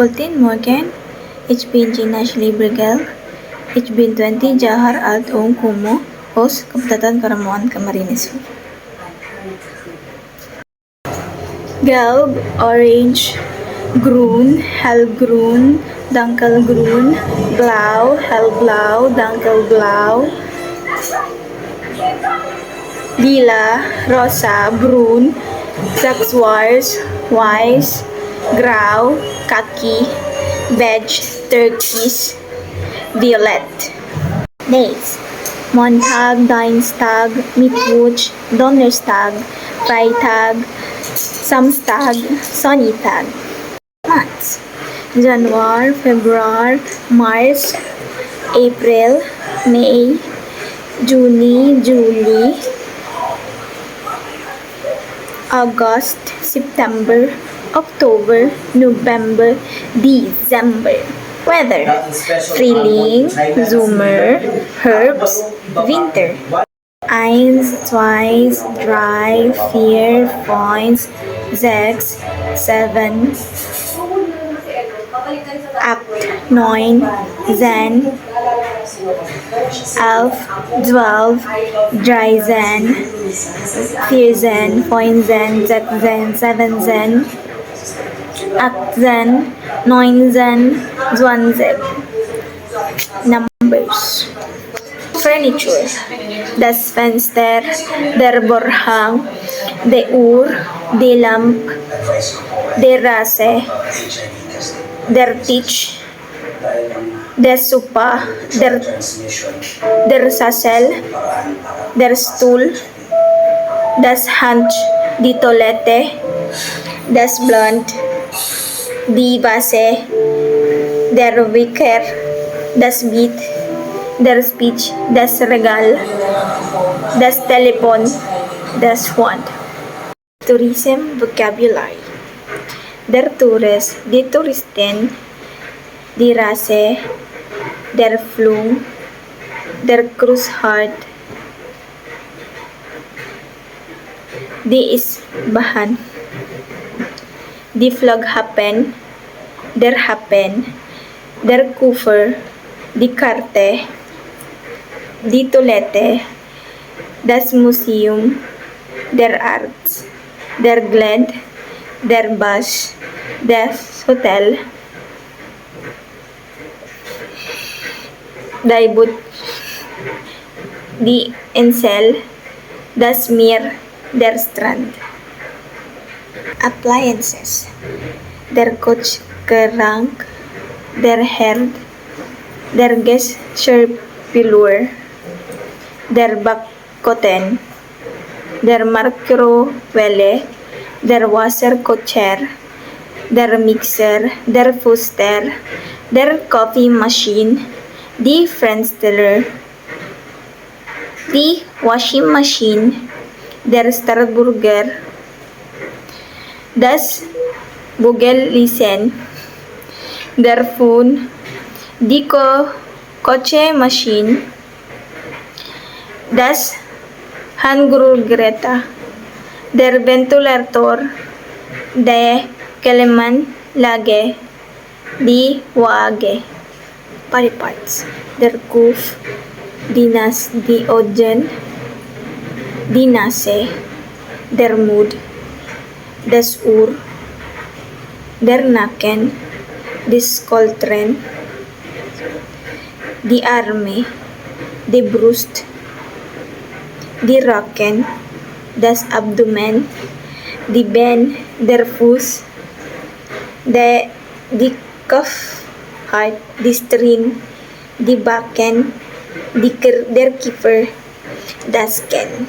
Guten Morgen, ich bin Gina Schliebregel. Ich bin 20 Jahre alt und komme aus Kabupaten Karamoan, Camarines Sur. Gelb, orange, groen, hellgroen, dunkelgroen, blau, hellblau, dunkelblau, lila, rosa, bruin, zwart, weiß, grau, kaki, beige, turquoise, violet. Days: Montag, Dienstag, Mittwoch, Donnerstag, Freitag, Samstag, Sonntag. Months: January, February, March, April, May, June, July, August, September, October, November, December. Weather: Frühling, Sommer, Herbst, Winter. 1, 2, 3, 4, 5, 6, 7, 8, 9, 10, 11, 12, 13, 14, 15, 16, 17, 18, 19, 20. Numbers. Furniture: das Fenster, der Vorhang, die Uhr, die Lampe, der Rasse, der Tisch, der Sofa, der Sessel, der Stuhl, das Hand, die Toilette, das Blatt, die Vase, der Wecker, das Bett, der Speech, das Regal, das Telefon, das Wand. Tourism vocabulary: der Tourist, die Touristin, die Rasse, der Flug, der Kreuzfahrt, die Isbahan, die Flughafen, der Hafen, der Koffer, die Karte, die Toilette, das Museum, der Arzt, der Glad, der Bus, das Hotel, die Boot, die Insel, das Meer, der Strand. Appliances: der Kühlschrank, der Herd, der Geschirrspüler, der Backofen, der Mikrowelle, der Wasserkocher, der Mixer, der Toaster, der Coffee Machine, die Fenster, die Washing Machine, der Starburger, das Bugellisen, der Phone, die Kochmaschine, das Handgerät, der Ventilator, die Klimaanlage, die Waage. Body parts: der Kopf, die Nase, die Augen, die Nase, der Mund, das Ohr, der Nacken, die Schultern, die Arme, die Brust, die Rücken, das Abdomen, die Beine, der Fuß, die Kopf, die Stirn, die Backen, der Kiefer, das Kinn.